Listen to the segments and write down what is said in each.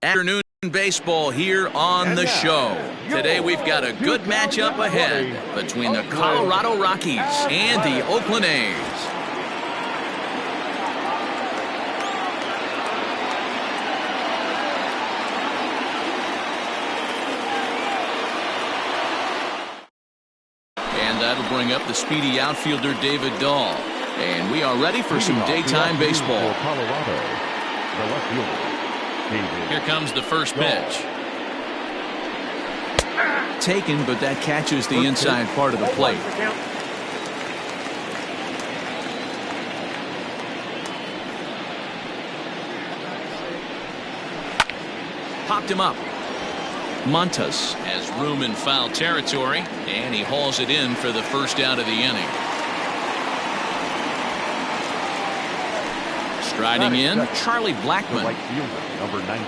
Afternoon baseball here on the show. Today we've got a good matchup ahead between the Colorado Rockies and the Oakland A's. And that'll bring up the speedy outfielder David Dahl. And we are ready for some daytime baseball. Colorado, the left fielder. Here comes the first pitch. Taken, but that catches the inside part of the plate. Popped him up. Montas has room in foul territory, and he hauls it in for the first out of the inning. Striding in, Charlie Blackmon. Right fielder, number 19,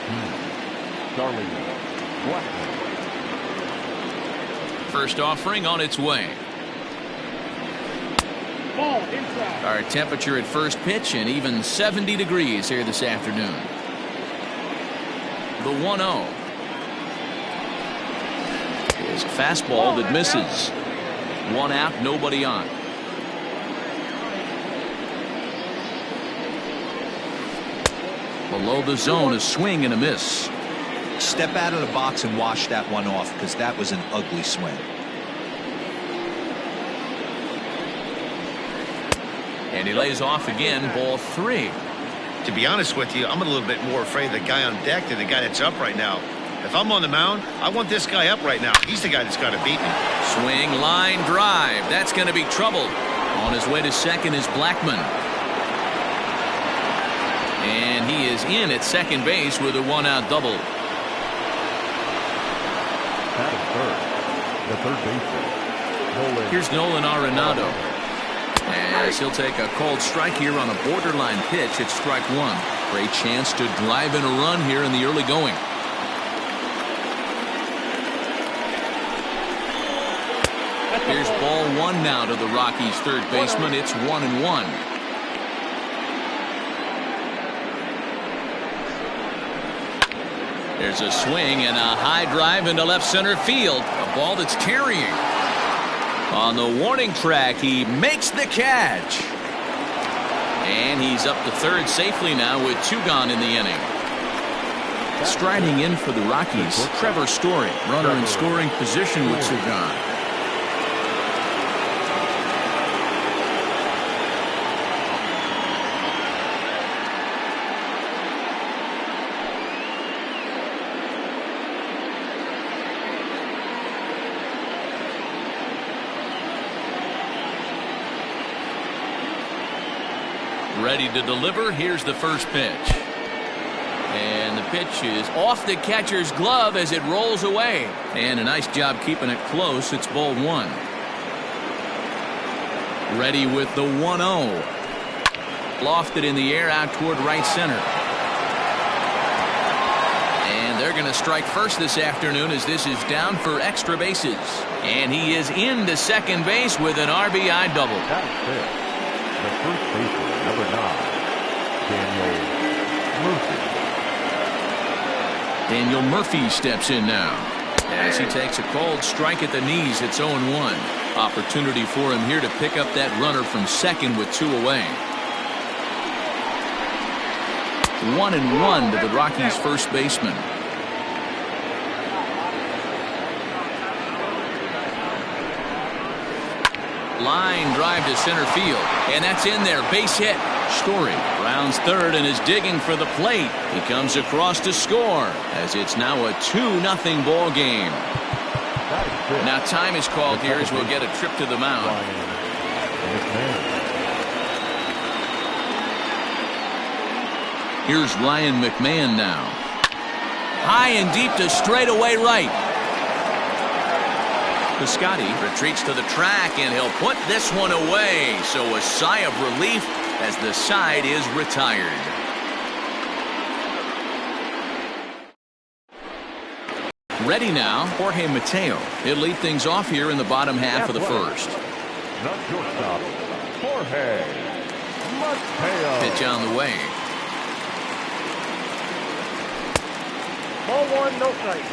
Charlie Blackmon. First offering on its way. Our temperature at first pitch and even 70 degrees here this afternoon. The 1-0 is a fastball that misses. One out, nobody on. Below the zone, a swing and a miss. Step out of the box and wash that one off, because that was an ugly swing. And he lays off again, ball 3. To be honest with you, I'm a little bit more afraid of the guy on deck than the guy that's up right now. If I'm on the mound, I want this guy up right now. He's the guy that's got to beat me. Swing, line, drive. That's going to be trouble. On his way to second is Blackmon. And he is in at second base with a one-out double. Batting third, the third baseman. Here's Nolan Arenado. As he'll take a called strike here on a borderline pitch at strike one. Great chance to drive in a run here in the early going. Here's ball 1 now to the Rockies' third baseman. It's 1-1. There's a swing and a high drive into left center field. A ball that's carrying. On the warning track, he makes the catch. And he's up to third safely now with 2 gone in the inning. Striding in for the Rockies, Trevor Story, runner in scoring position with 2 gone. Ready to deliver. Here's the first pitch. And the pitch is off the catcher's glove as it rolls away. And a nice job keeping it close. It's ball 1. Ready with the 1-0. Lofted in the air out toward right center. And they're going to strike first this afternoon as this is down for extra bases. And he is into second base with an RBI double. That's it. The first baseman, number 9, Daniel Murphy. Daniel Murphy steps in now as he takes a called strike at the knees. It's 0-1. Opportunity for him here to pick up that runner from second with 2 away. 1-1 to the Rockies' first baseman. Line drive to center field, and that's in there. Base hit. Story rounds third and is digging for the plate. He comes across to score as it's now a 2-0 ball game. Now time is called here as we'll get a trip to the mound. Here's Ryan McMahon now. High and deep to straightaway right. Piscotty retreats to the track, and he'll put this one away. So a sigh of relief as the side is retired. Ready now, Jorge Mateo. He'll lead things off here in the bottom half of the first. Not shortstop, Jorge Mateo. Pitch on the way. Ball one, no strike.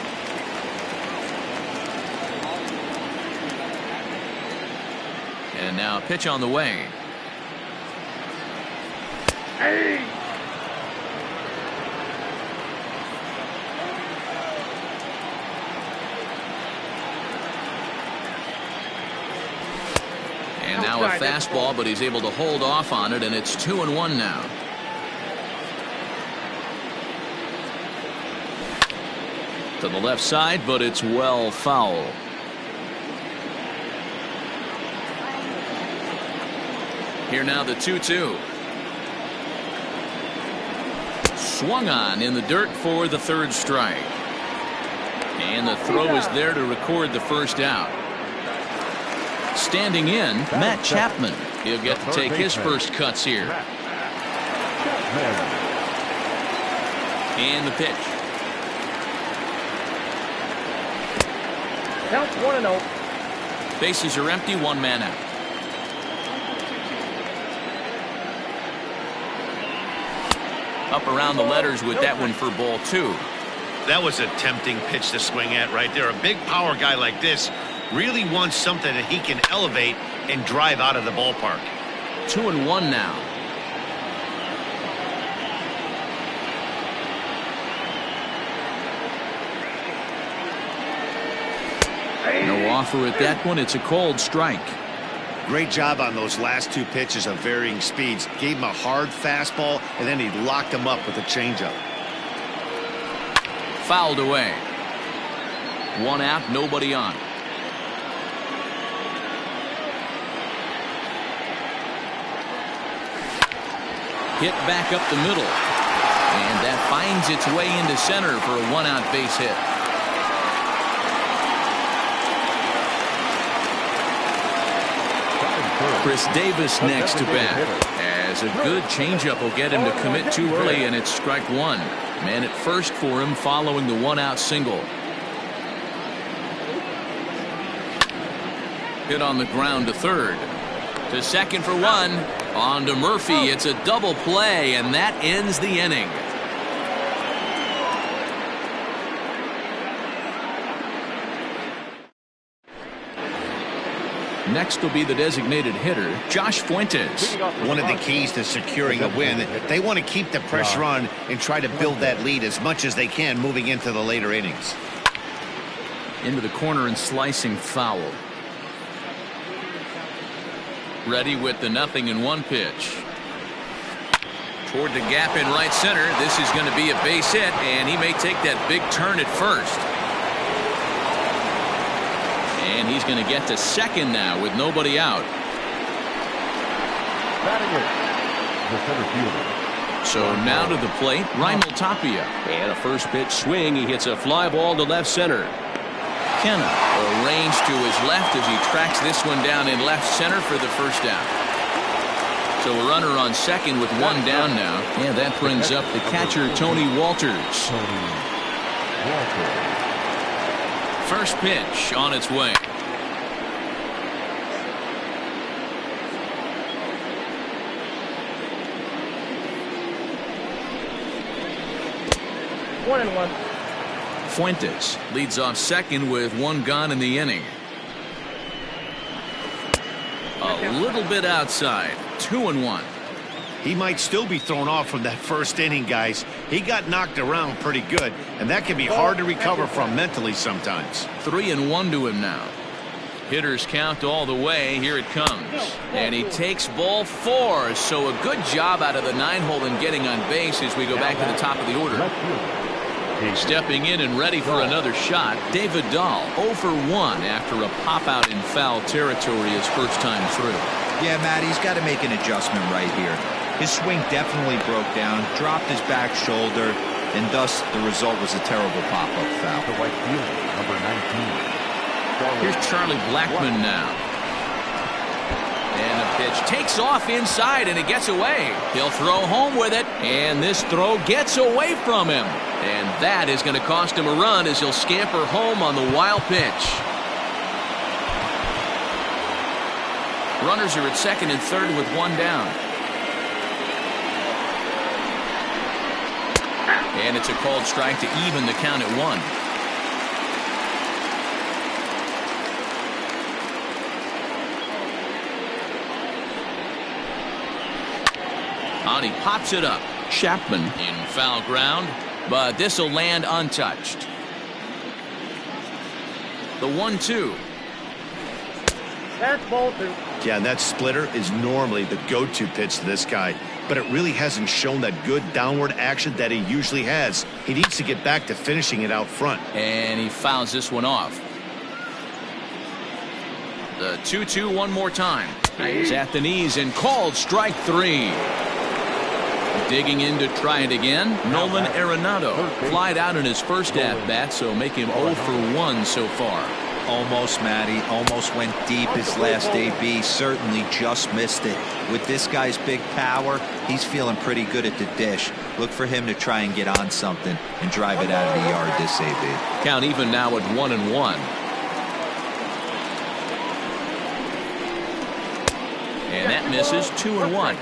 And now a pitch on the way. Hey! And now a fastball, but he's able to hold off on it, and it's 2-1 now. To the left side, but it's well foul. Here now the 2-2. Swung on in the dirt for the third strike. And the throw is there to record the first out. Standing in, Matt Chapman. He'll get to take his first cuts here. And the pitch. Count 1-0. Bases are empty, one man out. Up around the letters with that one for ball two. That was a tempting pitch to swing at right there. A big power guy like this really wants something that he can elevate and drive out of the ballpark. 2-1 now. No offer at that one. It's a cold strike. Great job on those last two pitches of varying speeds. Gave him a hard fastball, and then he locked him up with a changeup. Fouled away. One out, nobody on. Hit back up the middle. And that finds its way into center for a one-out base hit. Chris Davis next to bat. As a good changeup will get him to commit too early, and it's strike one. Man at first for him following the one-out single. Hit on the ground to third. To second for one. On to Murphy. It's a double play, and that ends the inning. Next will be the designated hitter, Josh Fuentes. One of the keys to securing a win, they want to keep the pressure on and try to build that lead as much as they can moving into the later innings. Into the corner and slicing foul. Ready with the 0-1 pitch. Toward the gap in right center. This is going to be a base hit, and he may take that big turn at first. And he's going to get to second now with nobody out. So now to the plate, Reinhold Tapia. And a first pitch swing. He hits a fly ball to left center. Kenna arranged to his left as he tracks this one down in left center for the first out. So a runner on second with one down now. And that brings up the catcher, Tony Walters. First pitch on its way. 1-1. Fuentes leads off second with one gone in the inning. A little bit outside. 2-1. He might still be thrown off from that first inning, guys. He got knocked around pretty good, and that can be hard to recover from mentally sometimes. 3-1 to him now. Hitters count all the way. Here it comes. And he takes ball four. So a good job out of the 9-hole in getting on base as we go back to the top of the order. Stepping in and ready for another shot, David Dahl 0 for 1 after a pop-out in foul territory his first time through. Yeah, Matt, he's got to make an adjustment right here. His swing definitely broke down, dropped his back shoulder, and thus the result was a terrible pop-up foul. The right fielder, number 19. Here's Charlie Blackmon now. And the pitch takes off inside, and it gets away. He'll throw home with it, and this throw gets away from him. And that is going to cost him a run as he'll scamper home on the wild pitch. Runners are at second and third with one down. And it's a called strike to even the count at 1. And he pops it up. Chapman in foul ground, but this will land untouched. The 1-2. That's ball 2. Yeah, and that splitter is normally the go-to pitch to this guy, but it really hasn't shown that good downward action that he usually has. He needs to get back to finishing it out front. And he fouls this one off. The 2-2 one more time. He's at the knees and called strike 3. Digging in to try it again. Nolan Arenado flied out in his first at-bat, so make him 0 for 1 so far. Almost, Matty. Almost went deep his last AB. Certainly just missed it. With this guy's big power, he's feeling pretty good at the dish. Look for him to try and get on something and drive it out of the yard this AB. Count even now at 1-1. And that misses. 2-1.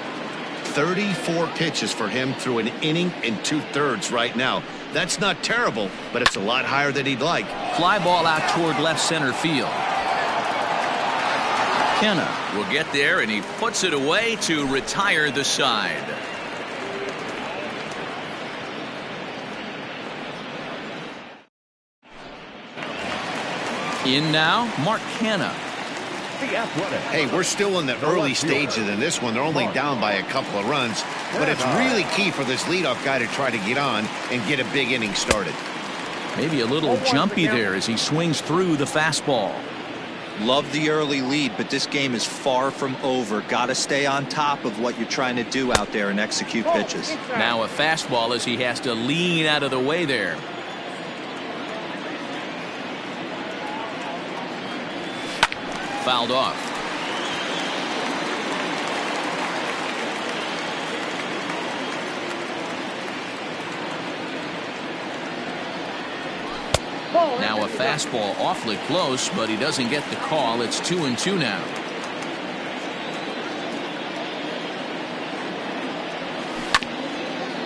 34 pitches for him through an inning and 2/3 right now. That's not terrible, but it's a lot higher than he'd like. Fly ball out toward left center field. Kenna will get there, and he puts it away to retire the side. In now, Mark Canha. Hey, we're still in the early stages in this one. They're only down by a couple of runs, but it's really key for this leadoff guy to try to get on and get a big inning started. Maybe a little jumpy there as he swings through the fastball. Love the early lead, but this game is far from over. Got to stay on top of what you're trying to do out there and execute pitches. Now a fastball as he has to lean out of the way there. Fouled off. Now a fastball awfully close, but he doesn't get the call. It's 2-2 now.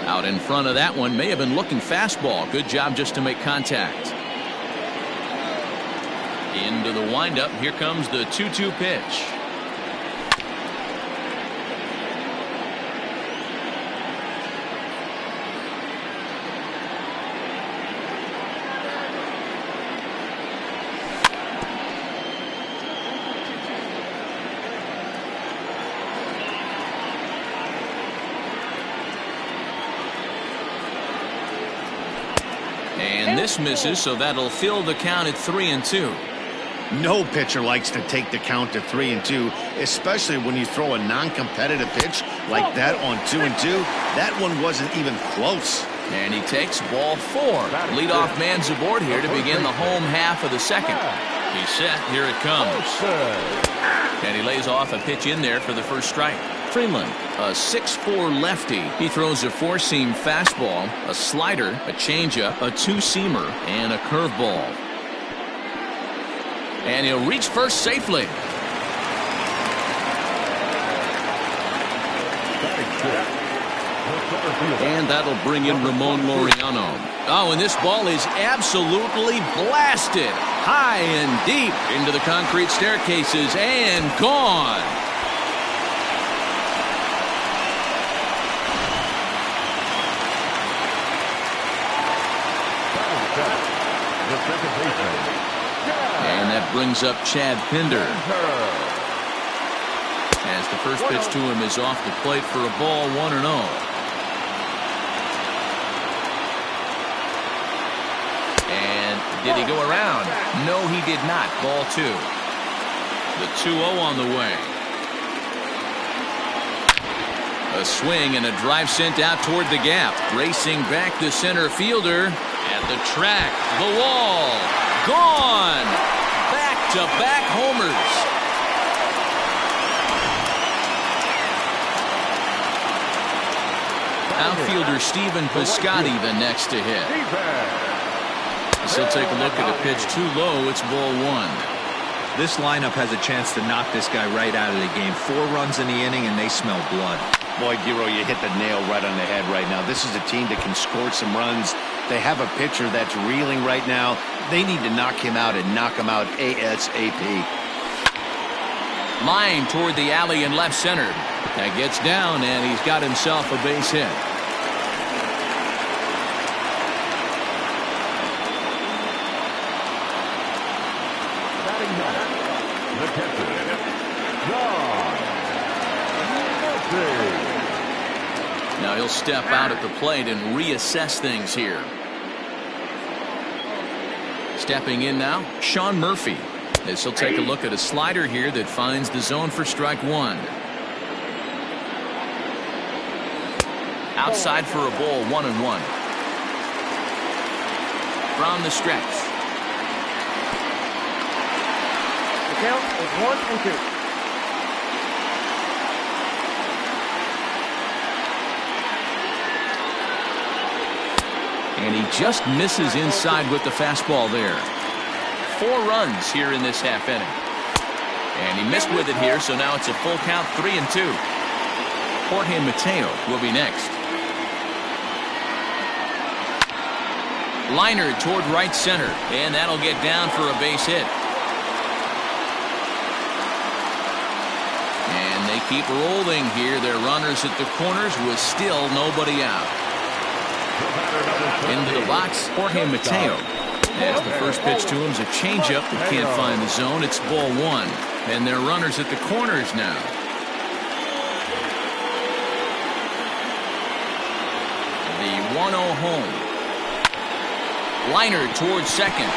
Out in front of that one, may have been looking fastball. Good job just to make contact. Into the windup. Here comes the 2-2 pitch. And this misses, so that'll fill the count at 3-2. No pitcher likes to take the count to 3-2, especially when you throw a non-competitive pitch like that on 2-2. That one wasn't even close. And he takes ball 4. Leadoff man's aboard here to begin the home half of the second. He's set. Here it comes. And he lays off a pitch in there for the first strike. Freeland, a 6'4" lefty. He throws a 4-seam fastball, a slider, a changeup, a 2-seamer, and a curveball. And he'll reach first safely. And that'll bring in Ramon Laureano. Oh, and this ball is absolutely blasted high and deep into the concrete staircases and gone. And that brings up Chad Pinder. As the first pitch to him is off the plate for a ball, 1-0. And did he go around? No, he did not. Ball 2. The 2-0 on the way. A swing and a drive sent out toward the gap. Racing back the center fielder at the track. The wall. Gone. Back-to-back homers. Outfielder Stephen Piscotty the next to hit. So take a look at a pitch too low. It's ball 1. This lineup has a chance to knock this guy right out of the game. 4 runs in the inning, and they smell blood. Boy, Giro, you hit the nail right on the head right now. This is a team that can score some runs. They have a pitcher that's reeling right now. They need to knock him out and knock him out ASAP. Line toward the alley in left center. That gets down, and he's got himself a base hit. The catcher, John Murphy. Now he'll step out at the plate and reassess things here. Stepping in now, Sean Murphy, as he'll take a look at a slider here that finds the zone for strike one. Outside for a ball, 1-1. From the stretch. The count is 1-2. And he just misses inside with the fastball there. 4 runs here in this half inning. And he missed with it here, so now it's a full count, 3-2. Jorge Mateo will be next. Liner toward right center, and that'll get down for a base hit. And they keep rolling here. Their runners at the corners with still nobody out. Into the box, Jorge Mateo. As the first pitch to him is a changeup that can't find the zone. It's ball 1. And their runners at the corners now. The 1-0 home. Liner towards second.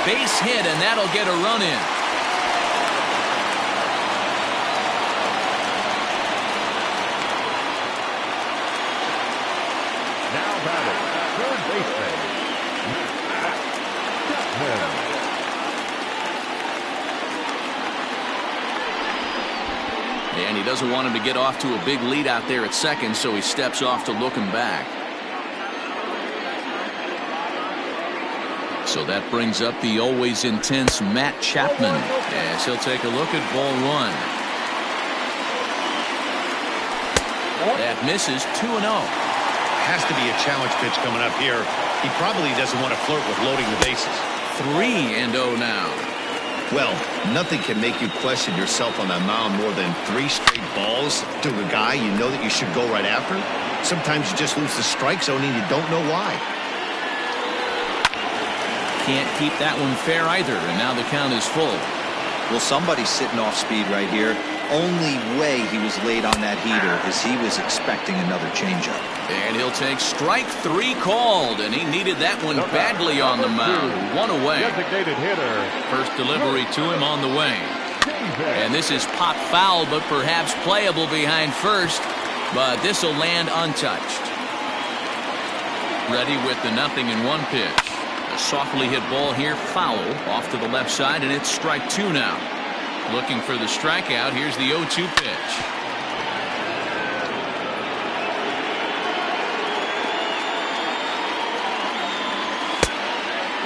Base hit, and that'll get a run in. Now batting, third baseman, Matt Chapman. And he doesn't want him to get off to a big lead out there at second, so he steps off to look him back. So that brings up the always intense Matt Chapman as he'll take a look at ball 1. That misses, 2-0. Has to be a challenge pitch coming up here. He probably doesn't want to flirt with loading the bases. 3-0 now. Well, nothing can make you question yourself on the mound more than 3 straight balls to a guy you know that you should go right after. Sometimes you just lose the strike zone and you don't know why. Can't keep that one fair either, and now the count is full. Well, somebody's sitting off speed right here. Only way he was late on that heater is he was expecting another changeup. And he'll take strike 3 called, and he needed that one badly on the mound. 1 away. Designated hitter. First delivery to him on the way. And this is pop foul, but perhaps playable behind first. But this will land untouched. Ready with the 0-1 pitch. A softly hit ball here, foul, off to the left side, and it's strike 2 now. Looking for the strikeout. Here's the 0-2 pitch.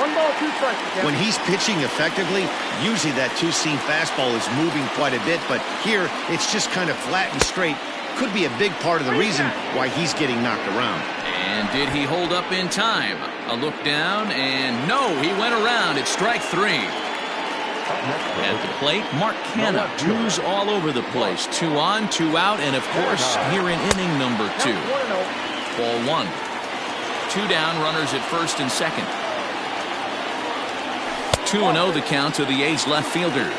One ball, 2 strikes. When he's pitching effectively, usually that two-seam fastball is moving quite a bit, but here it's just kind of flat and straight. Could be a big part of the reason why he's getting knocked around. And did he hold up in time? A look down, and no, he went around. It's strike 3. At the plate, Mark Canha, 2s all over the place. 2 on, 2 out, and of course, here in inning number 2. Ball 1. 2 down, runners at first and second. 2-0 the count to the A's left fielder.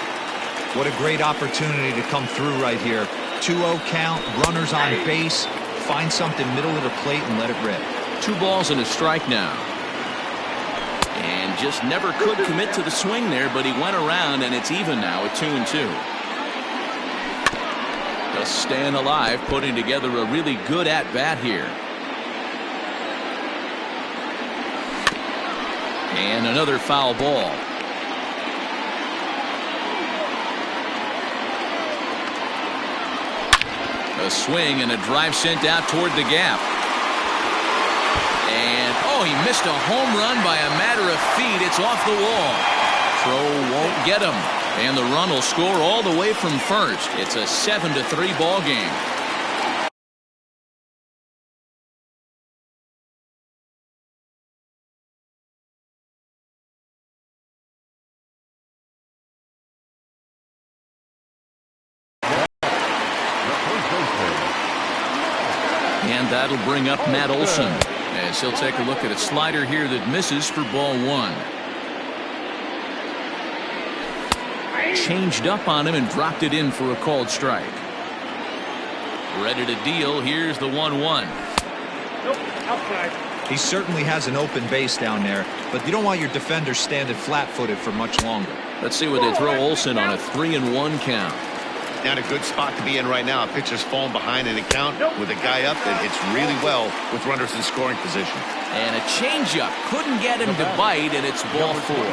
What a great opportunity to come through right here. 2-0 count, runners on base. Find something middle of the plate and let it rip. 2 balls and a strike now. And just never could commit to the swing there, but he went around, and it's even now at 2-2. Just staying alive, putting together a really good at-bat here. And another foul ball. A swing and a drive sent out toward the gap. And, oh, he missed a home run by a matter of feet. It's off the wall. Throw won't get him. And the run will score all the way from first. It's a 7-3 ball game. And that'll bring up Matt Olson as he'll take a look at a slider here that misses for ball one. Changed up on him and dropped it in for a called strike. Ready to deal. Here's the 1-1. Nope, outside. He certainly has an open base down there, but you don't want your defender standing flat-footed for much longer. Let's see what they throw Olson on a 3-1 count. Not a good spot to be in right now. A pitcher's falling behind in the count with a guy up that hits really well with runners in scoring position. And a changeup couldn't get him to bite, and it's ball four.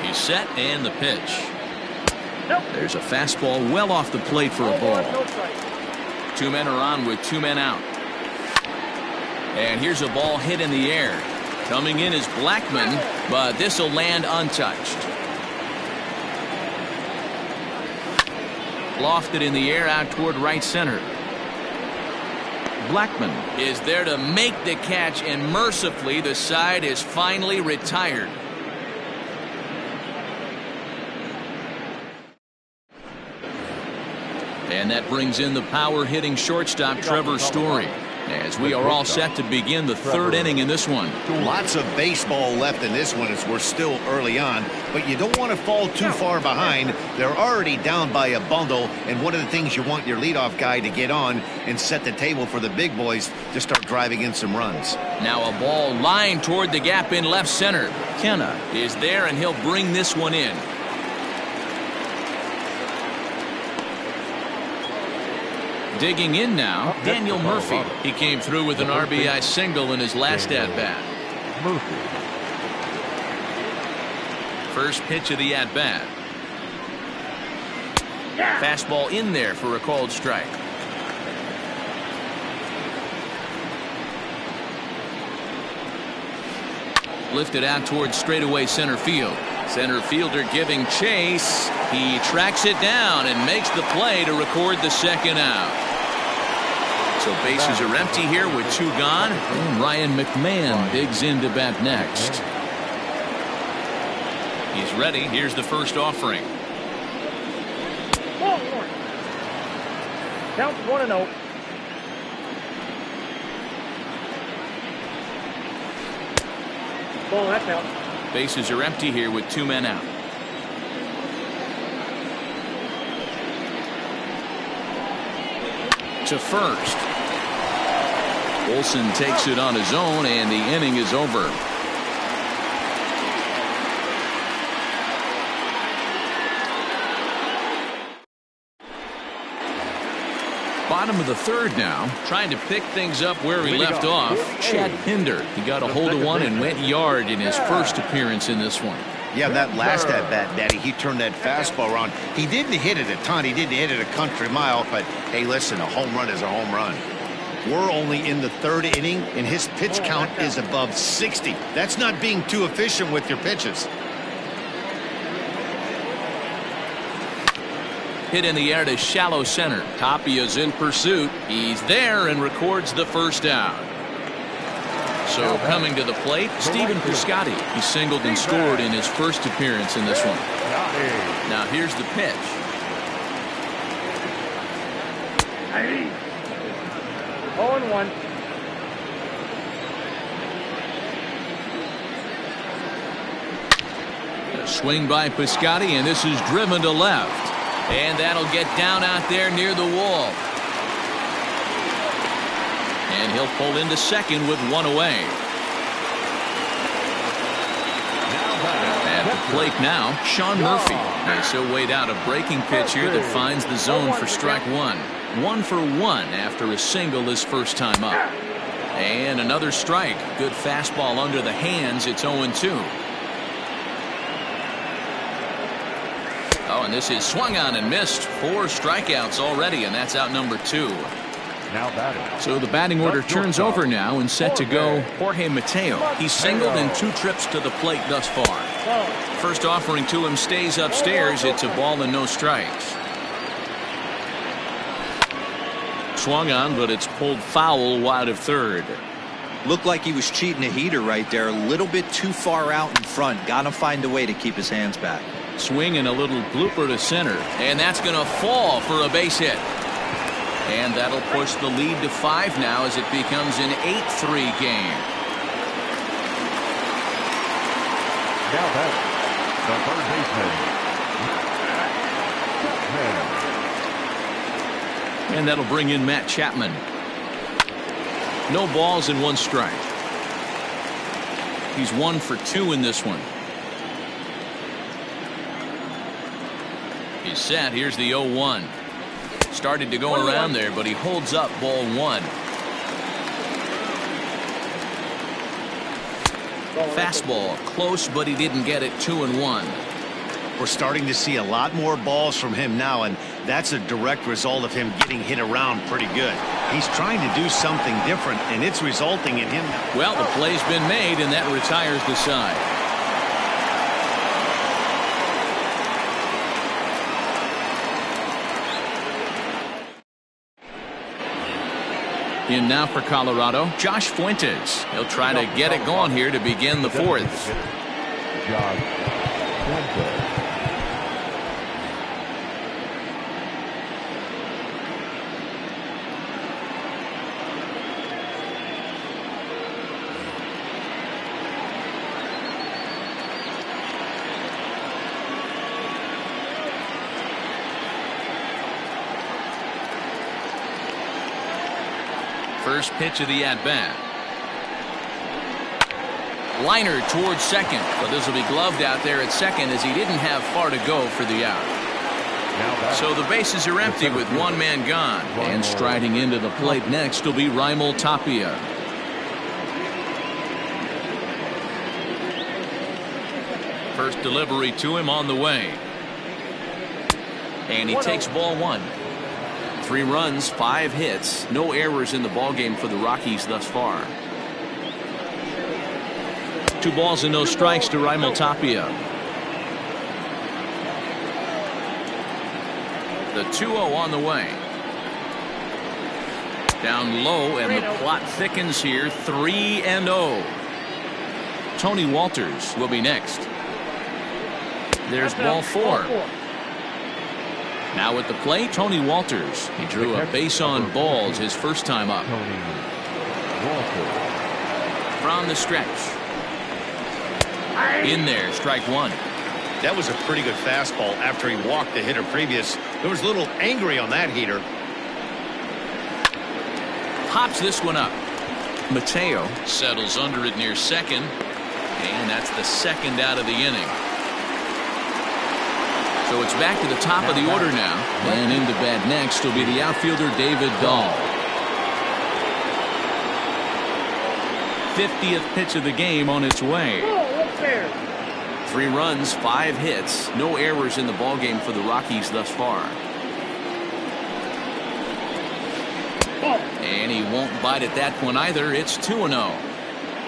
He's set and the pitch. There's a fastball well off the plate for a ball. Two men are on with two men out. And here's a ball hit in the air. Coming in is Blackman, but this will land untouched. Lofted in the air out toward right center. Blackman is there to make the catch, and mercifully the side is finally retired. And that brings in the power-hitting shortstop Trevor Story, as we are all set to begin the third inning in this one. Lots of baseball left in this one as we're still early on, but you don't want to fall too far behind. They're already down by a bundle, and one of the things you want your leadoff guy to get on and set the table for the big boys to start driving in some runs. Now a ball lined toward the gap in left center. Kenna is there, and he'll bring this one in. Digging in now, Daniel Murphy. He came through with an RBI single in his last at-bat. First pitch of the at-bat. Fastball in there for a called strike. Lifted out towards straightaway center field. Center fielder giving chase. He tracks it down and makes the play to record the second out. So bases are empty here with two gone. And Ryan McMahon digs into bat next. He's ready. Here's the first offering. Ball one. Count 1-0. Ball, that's out. Bases are empty here with two men out. To first. Olson takes it on his own, and the inning is over. Bottom of the third now, trying to pick things up where he left off. Chad Pinder. He got a hold of one and went yard in his first appearance in this one. Yeah, that last at-bat, Daddy, he turned that fastball around. He didn't hit it a ton. He didn't hit it a country mile, but hey, listen, a home run is a home run. We're only in the third inning, and his pitch count is above 60. That's not being too efficient with your pitches. Hit in the air to shallow center. Tapia's in pursuit. He's there and records the first out. So coming to the plate, Stephen Piscotty. He singled and scored in his first appearance in this one. Now here's the pitch. 0-1. A swing by Piscotty, and this is driven to left. And that'll get down out there near the wall. And he'll pull into second with one away. At the plate now, Sean Murphy. As he'll wait out a breaking pitch here that finds the zone for strike one. 1 for 1 after a single his first time up. And another strike. Good fastball under the hands. It's 0-2. Oh, and this is swung on and missed. 4 strikeouts already, and that's out number 2. Now batting. So the batting order turns over now and set to go Jorge Mateo. He's singled in 2 trips to the plate thus far. First offering to him stays upstairs. It's a ball and no strikes. Swung on, but it's pulled foul wide of third. Looked like he was cheating a heater right there. A little bit too far out in front. Got to find a way to keep his hands back. Swing and a little blooper to center. And that's going to fall for a base hit. And that'll push the lead to 5 now as it becomes an 8-3 game. Now that's the third baseman. And that'll bring in Matt Chapman. No balls and 1 strike. He's 1 for 2 in this one. He's set. Here's the 0-1. Started to go around there, but he holds up ball 1. Fastball close, but he didn't get it. 2-1. We're starting to see a lot more balls from him now, and that's a direct result of him getting hit around pretty good. He's trying to do something different, and it's resulting in him. Well, the play's been made, and that retires the side. In now for Colorado, Josh Fuentes. He'll try to get it going here to begin the 4th. Josh Fuentes. First pitch of the at-bat. Liner towards second, but this will be gloved out there at second as he didn't have far to go for the out. So the bases are empty with 1 man gone. And striding into the plate next will be Raimel Tapia. First delivery to him on the way. And he takes ball 1. 3 runs, 5 hits, no errors in the ballgame for the Rockies thus far. 2 balls and no strikes to Raimel Tapia. The 2-0 on the way. Down low, and the plot thickens here. 3-0. Tony Walters will be next. There's ball 4. Now at the plate, Tony Walters. He drew a base on balls his first time up. From the stretch. In there, strike 1. That was a pretty good fastball after he walked the hitter previous. There was a little angry on that heater. Pops this one up. Mateo settles under it near second. And that's the 2nd out of the inning. So it's back to the top of the order now. And into bat next will be the outfielder David Dahl. 50th pitch of the game on its way. 3 runs, 5 hits, no errors in the ballgame for the Rockies thus far. And he won't bite at that one either. It's 2-0.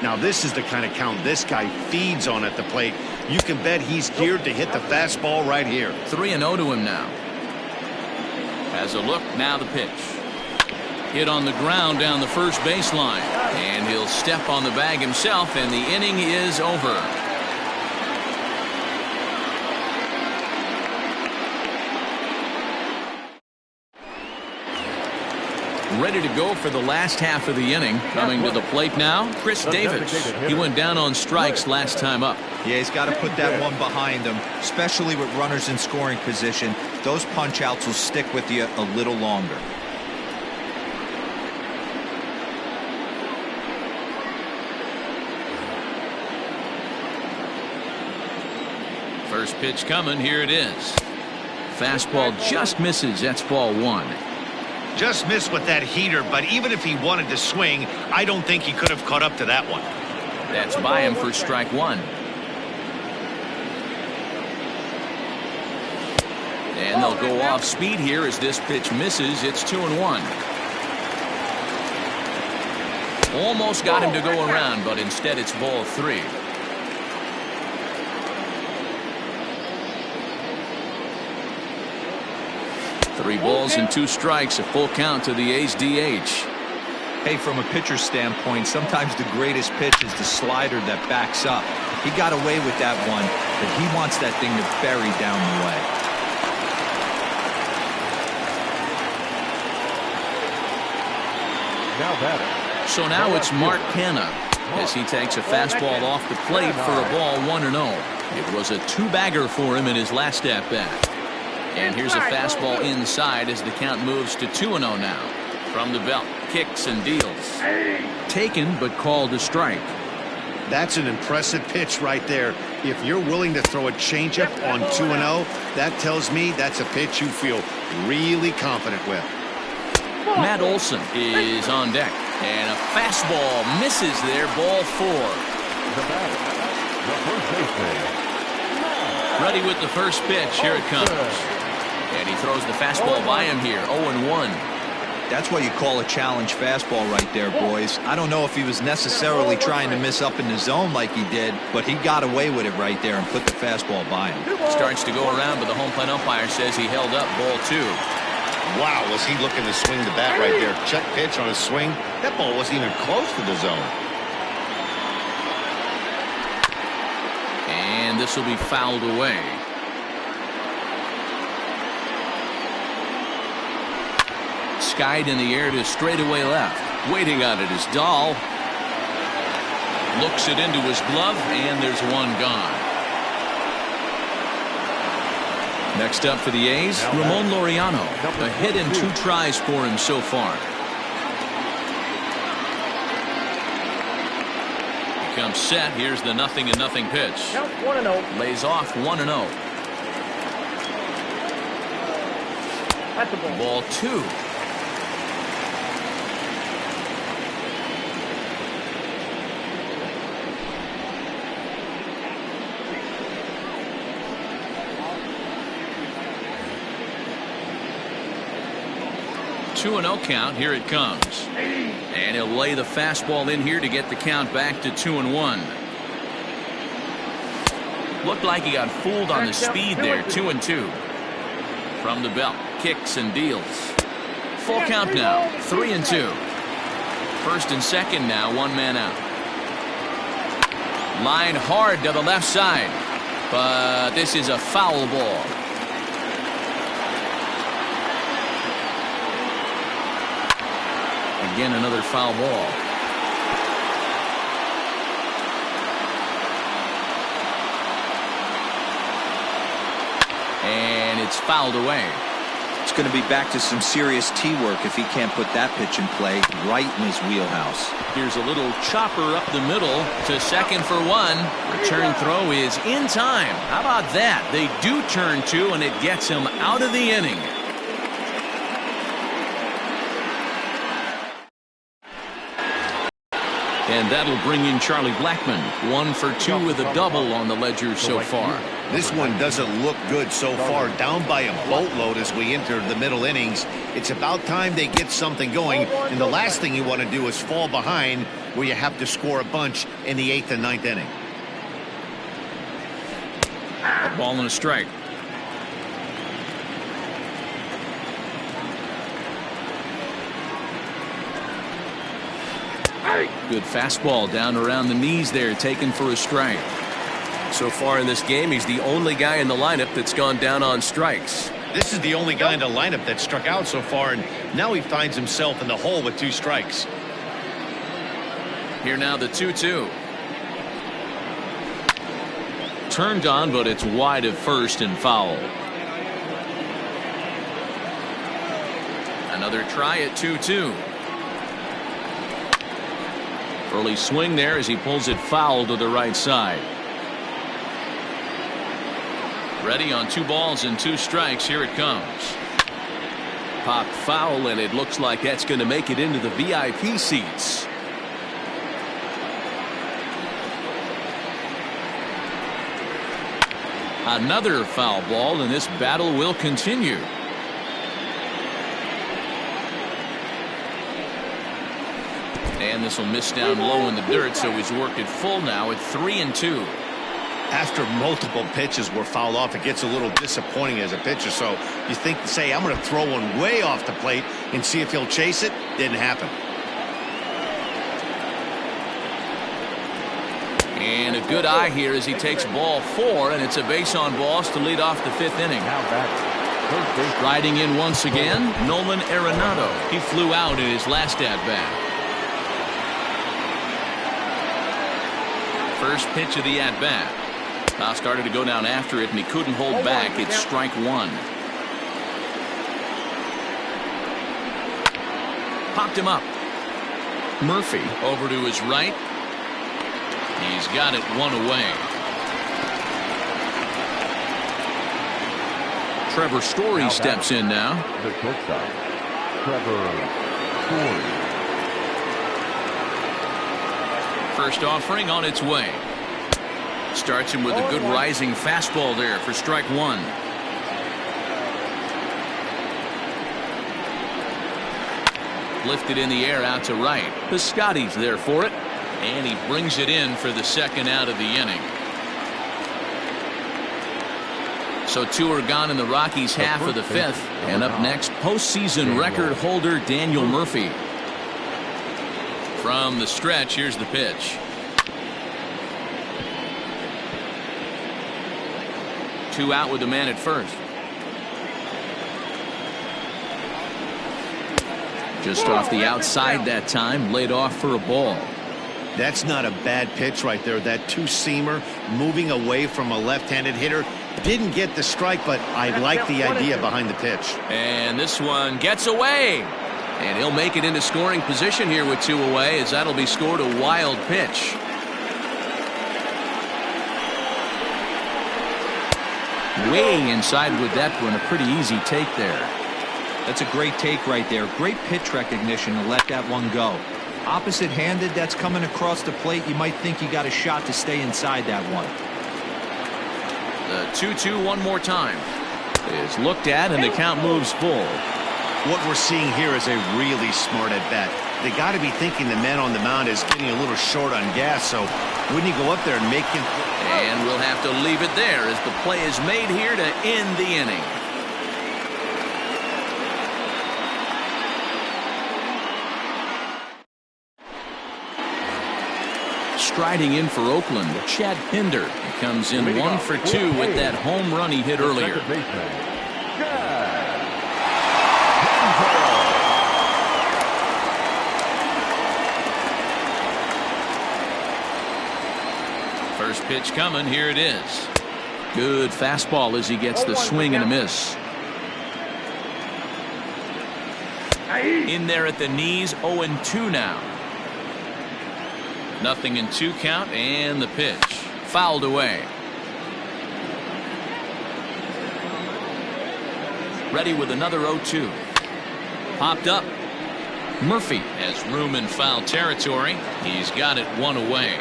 Now this is the kind of count this guy feeds on at the plate. You can bet he's geared to hit the fastball right here. 3-0 to him now. Has a look, now the pitch. Hit on the ground down the first baseline. And he'll step on the bag himself, and the inning is over. Ready to go for the last half of the inning. Coming to the plate now, Chris Davis. He went down on strikes last time up. Yeah, he's got to put that one behind him, especially with runners in scoring position. Those punch outs will stick with you a little longer. First pitch coming. Here it is. Fastball just misses. That's ball 1. Just missed with that heater, but even if he wanted to swing, I don't think he could have caught up to that one. That's by him for strike 1. And they'll go off speed here as this pitch misses. It's 2-1. Almost got him to go around, but instead it's ball 3. Three balls and 2 strikes, a full count to the A's DH. Hey, from a pitcher's standpoint, sometimes the greatest pitch is the slider that backs up. He got away with that one, but he wants that thing to bury down the way. Now batter. So now it's Mark Canha as he takes a fastball off the plate for a ball 1-0. It was a two-bagger for him in his last at-bat. And here's a fastball inside as the count moves to 2-0 now. From the belt, kicks and deals. Taken but called a strike. That's an impressive pitch right there. If you're willing to throw a changeup on 2-0, that tells me that's a pitch you feel really confident with. Matt Olson is on deck. And a fastball misses there, ball 4. The batter, the first baseman. Ready with the first pitch. Here it comes. And he throws the fastball by him here. 0-1. That's what you call a challenge fastball right there, boys. I don't know if he was necessarily trying to miss up in the zone like he did, but he got away with it right there and put the fastball by him. Starts to go around, but the home plate umpire says he held up, ball 2. Wow, was he looking to swing the bat right there. Check pitch on his swing. That ball wasn't even close to the zone. And this will be fouled away. Skied in the air to straightaway left. Waiting on it is Dahl. Looks it into his glove, and there's one gone. Next up for the A's, Ramon Laureano. A hit and 2 tries for him so far. He comes set. Here's the 0-0 pitch. Count 1-0. Lays off 1-0. That's a ball. Ball 2. Two and 0 count. Here it comes. And he'll lay the fastball in here to get the count back to 2-1. Looked like he got fooled on the speed there. 2-2. From the belt, kicks and deals. Full count now. 3-2. First and second now. One man out. Line hard to the left side. But this is a foul ball. Again, another foul ball. And it's fouled away. It's going to be back to some serious tee work if he can't put that pitch in play right in his wheelhouse. Here's a little chopper up the middle to second for 1. Return throw is in time. How about that? They do turn 2, and it gets him out of the inning. And that'll bring in Charlie Blackmon. 1 for 2 with a double on the ledger so far. This one doesn't look good so far. Down by a boatload as we enter the middle innings. It's about time they get something going. And the last thing you want to do is fall behind where you have to score a bunch in the 8th and 9th inning. A ball and a strike. Good fastball down around the knees there, taken for a strike. So far in this game, he's the only guy in the lineup that's gone down on strikes. This is the only guy in the lineup that struck out so far, and now he finds himself in the hole with 2 strikes. Here now the 2-2. Turned on, but it's wide of first and foul. Another try at 2-2. Early swing there as he pulls it foul to the right side. Ready on 2 balls and 2 strikes. Here it comes. Popped foul, and it looks like that's going to make it into the VIP seats. Another foul ball, and this battle will continue. And this will miss down low in the dirt, so he's worked it full now at 3-2. After multiple pitches were fouled off, it gets a little disappointing as a pitcher. So you think, say, I'm going to throw one way off the plate and see if he'll chase it. Didn't happen. And a good eye here as he takes ball 4, and it's a base on balls to lead off the 5th inning. Now back. Riding in once again, Nolan Arenado. He flew out in his last at-bat. First pitch of the at-bat. Now started to go down after it, and he couldn't hold back. It's strike 1. Popped him up. Murphy over to his right. He's got it 1 away. Trevor Story steps in now. The shortstop, Trevor Story. First offering on its way. Starts him with a good rising fastball there for strike 1. Lifted in the air out to right. Piscotty's there for it, and he brings it in for the 2nd out of the inning. So 2 are gone in the Rockies' half of the 5th. And up next, postseason record holder Daniel Murphy. From the stretch, here's the pitch. 2 out with the man at first. Just off the outside that time, laid off for a ball. That's not a bad pitch right there. That two-seamer moving away from a left-handed hitter. Didn't get the strike, but I like the idea behind the pitch. And this one gets away. And he'll make it into scoring position here with 2 away, as that'll be scored a wild pitch. Way inside with that one. A pretty easy take there. That's a great take right there. Great pitch recognition to let that one go. Opposite-handed, that's coming across the plate. You might think you got a shot to stay inside that one. The 2-2 one more time. Is looked at, and the count moves full. What we're seeing here is a really smart at-bat. They got to be thinking the man on the mound is getting a little short on gas, so wouldn't he go up there and make him... And we'll have to leave it there as the play is made here to end the inning. Striding in for Oakland, Chad Pinder. He comes in 1 for 2 with that home run he hit earlier. First pitch coming. Here it is. Good fastball as he gets the swing and a miss. In there at the knees, 0-2 now. Nothing in 2 count, and the pitch fouled away. Ready with another 0-2. Popped up. Murphy has room in foul territory. He's got it 1 away.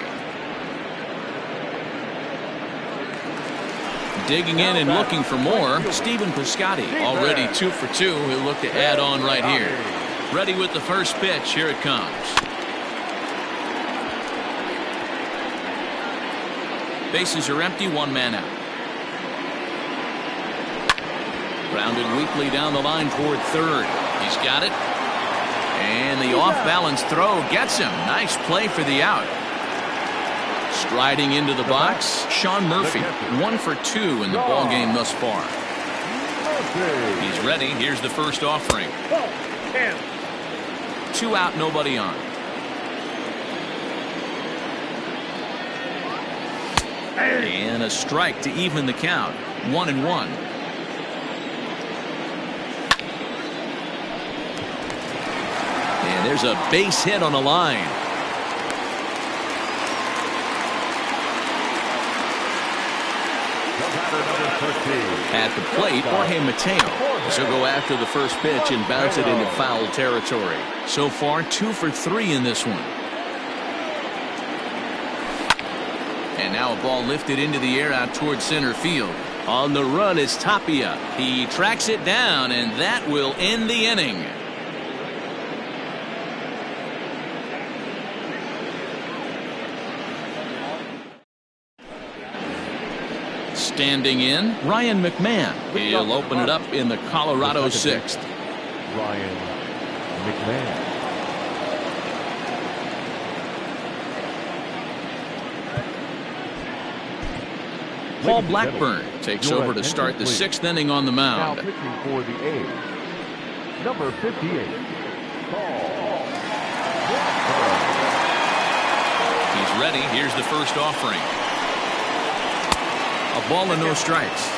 Digging in and looking for more, Stephen Piscotty. Already 2 for 2. He'll look to add on right here. Ready with the first pitch. Here it comes. Bases are empty, 1 man out. Grounded weakly down the line toward third. He's got it. And the off-balance throw gets him. Nice play for the out. Striding into the box, Sean Murphy. 1 for 2 in the ball game thus far. He's ready. Here's the first offering. 2 out, nobody on. And a strike to even the count. 1-1. And there's a base hit on the line. At the plate, Jorge Mateo. So go after the first pitch and bounce it into foul territory. So far, 2 for 3 in this one. And now a ball lifted into the air out towards center field. On the run is Tapia. He tracks it down, and that will end the inning. Standing in, Ryan McMahon. He'll open it up in the Colorado 6th. Ryan McMahon. Paul Blackburn takes over to start the 6th inning on the Now mound. pitching for the A's, number 58, Paul Blackburn. He's ready. Here's the first offering. A ball and no strikes.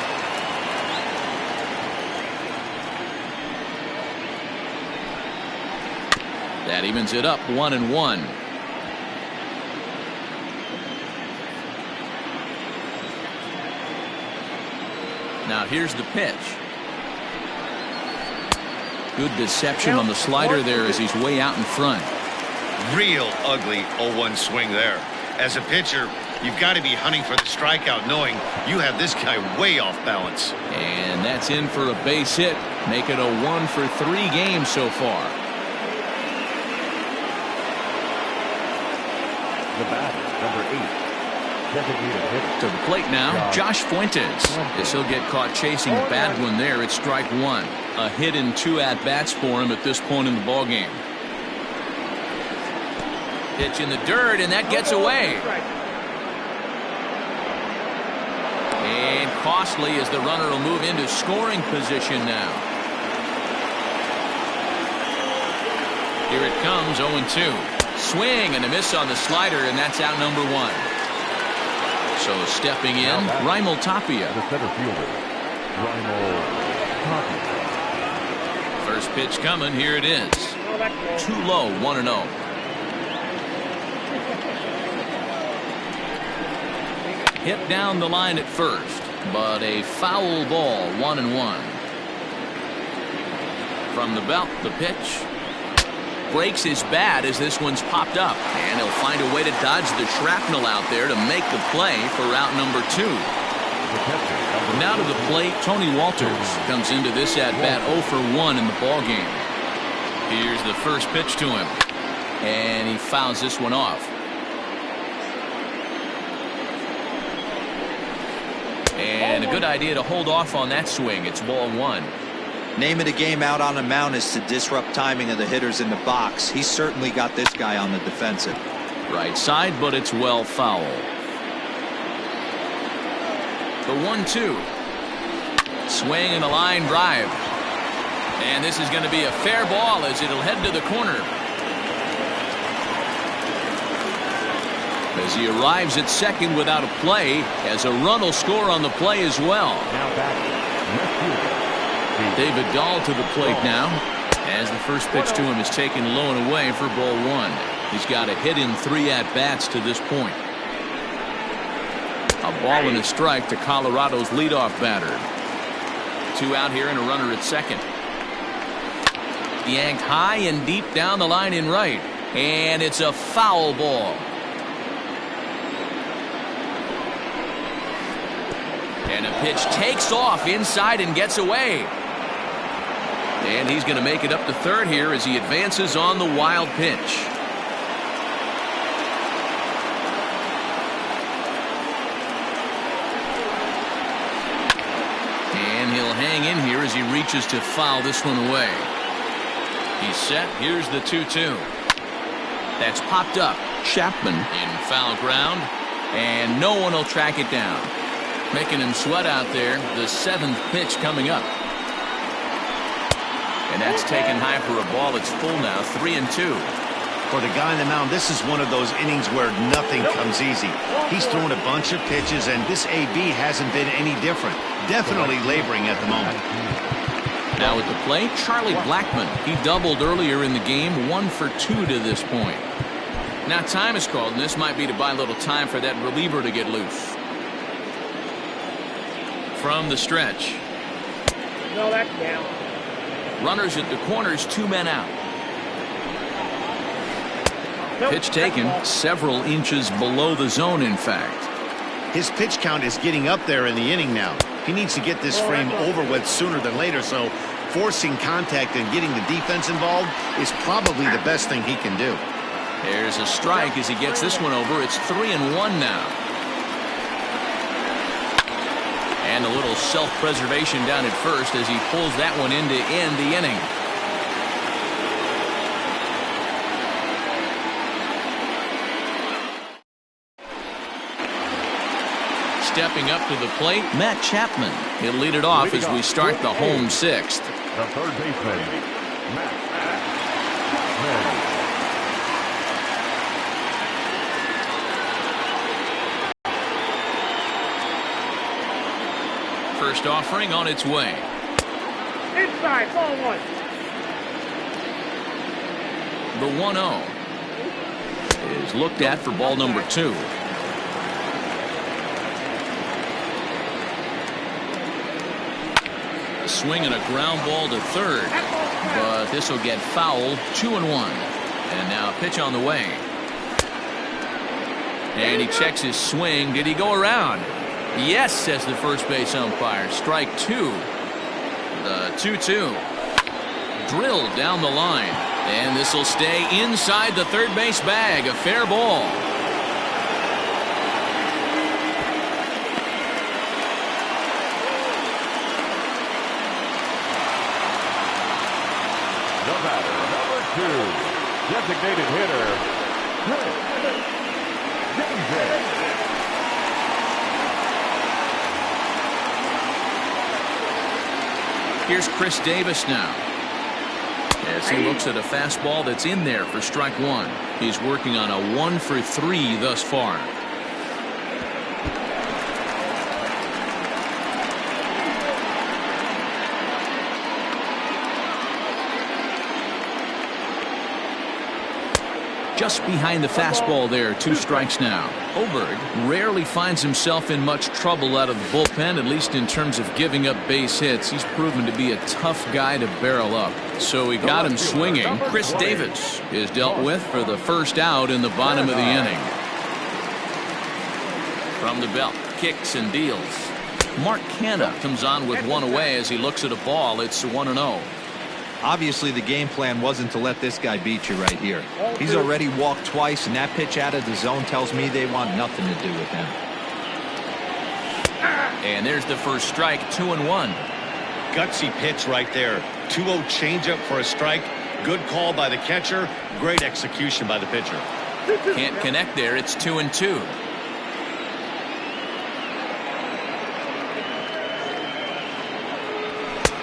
That evens it up 1-1. Now here's the pitch. Good deception on the slider there as he's way out in front. Real ugly 0-1 swing there. As a pitcher, you've got to be hunting for the strikeout, knowing you have this guy way off balance. And that's in for a base hit. Make it a 1 for 3 games so far. The batter, number 8, designated hitter. To the plate now, Josh Fuentes. As he'll get caught chasing a bad one there, it's strike 1. A hit in 2 at-bats for him at this point in the ballgame. Pitch in the dirt, and that gets away. And costly as the runner will move into scoring position now. Here it comes, 0-2. Swing and a miss on the slider, and that's out number 1. So stepping in, Raimel Tapia. The center fielder, Raimel Tapia. First pitch coming, here it is. Too low, 1-0. Hit down the line at first, but a foul ball, 1-1. From the belt, the pitch. Breaks his bat as this one's popped up, and he'll find a way to dodge the shrapnel out there to make the play for route number 2. Now to the plate, Tony Walters comes into this at bat 0 for 1 in the ball game. Here's the first pitch to him, and he fouls this one off. And a good idea to hold off on that swing. It's ball 1. Name of the game out on the mound is to disrupt timing of the hitters in the box. He's certainly got this guy on the defensive. Right side, but it's well foul. The 1-2. Swing and a line drive. And this is going to be a fair ball as it'll head to the corner. As he arrives at second without a play, as a run will score on the play as well. Now back, left fielder, David Dahl to the plate now, as the first pitch to him is taken low and away for ball 1. He's got a hit in 3 at-bats to this point. A ball and a strike to Colorado's leadoff batter. 2 out here and a runner at second. Yanked high and deep down the line in right, and it's a foul ball. And a pitch takes off inside and gets away. And he's going to make it up to third here as he advances on the wild pitch. And he'll hang in here as he reaches to foul this one away. He's set. Here's the 2-2. That's popped up. Chapman in foul ground, and no one will track it down. Making him sweat out there. The 7th pitch coming up. And that's taken high for a ball. It's full now, 3-2. For the guy on the mound, this is one of those innings where nothing comes easy. He's thrown a bunch of pitches, and this AB hasn't been any different. Definitely laboring at the moment. Now at the plate, Charlie Blackmon. He doubled earlier in the game, 1 for 2 to this point. Now time is called, and this might be to buy a little time for that reliever to get loose. From the stretch. No, that's down. Runners at the corners, 2 men out. Pitch taken several inches below the zone, in fact. His pitch count is getting up there in the inning now. He needs to get this frame over with sooner than later, so forcing contact and getting the defense involved is probably the best thing he can do. There's a strike as he gets this one over. It's 3-1 now. And a little self-preservation down at first as he pulls that one in to end the inning. stepping up to the plate, Matt Chapman. He'll lead it off as we start the home sixth. The third baseman, Matt Chapman. First offering on its way. Inside, ball one. The 1-0 is looked at for ball number 2. A swing and a ground ball to third, but this will get fouled. 2-1. And now a pitch on the way. And he checks his swing. Did he go around? Yes, says the first base umpire. Strike 2. The 2-2. Drilled down the line. And this will stay inside the third base bag. A fair ball. The batter, number 2, designated hitter, Chris Davis. Here's Chris Davis now, as he looks at a fastball that's in there for strike 1. He's working on a 1 for 3 thus far. Just behind the fastball there, 2 strikes now. Oberg rarely finds himself in much trouble out of the bullpen, at least in terms of giving up base hits. He's proven to be a tough guy to barrel up. So he got him swinging. Chris Davis is dealt with for the first out in the bottom of the inning. From the belt, kicks and deals. Mark Canha comes on with 1 away as he looks at a ball. It's 1-0. Obviously, the game plan wasn't to let this guy beat you right here. He's already walked twice, and that pitch out of the zone tells me they want nothing to do with him. And there's the first strike, 2-1. Gutsy pitch right there. 2-0 changeup for a strike. Good call by the catcher. Great execution by the pitcher. Can't connect there. It's 2-2.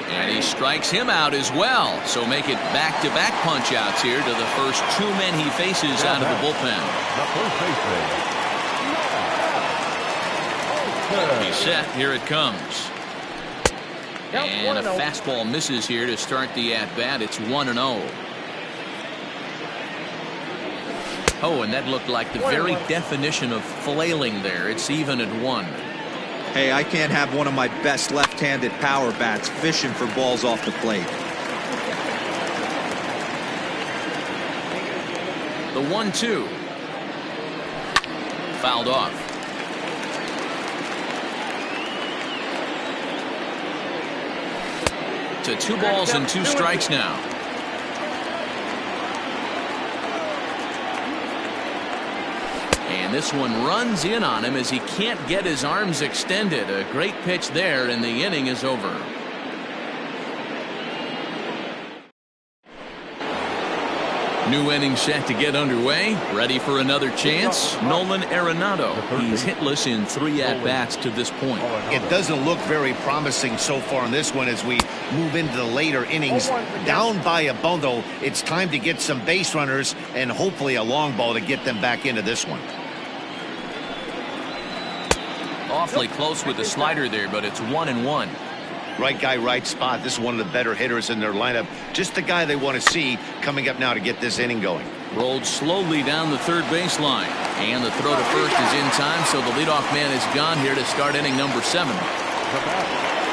And he strikes him out as well. So make it back-to-back punch-outs here to the first 2 men he faces out of the bullpen. The first baseman. He's set. Here it comes. And a fastball misses here to start the at-bat. It's 1-0. Oh, and that looked like the very definition of flailing there. It's even at 1. Hey, I can't have one of my best left-handed power bats fishing for balls off the plate. The 1-2. Fouled off. To 2 balls and 2 strikes now. And this one runs in on him as he can't get his arms extended. A great pitch there, and the inning is over. New inning set to get underway. Ready for another chance. Nolan Arenado. He's hitless in 3 at-bats to this point. It doesn't look very promising so far in this one as we move into the later innings. Down by a bundle, it's time to get some base runners and hopefully a long ball to get them back into this one. Awfully close with the slider there, but it's 1-1. Right guy, right spot. This is one of the better hitters in their lineup. Just the guy they want to see coming up now to get this inning going. Rolled slowly down the third baseline. And the throw to first is in time, so the leadoff man is gone here to start inning number 7.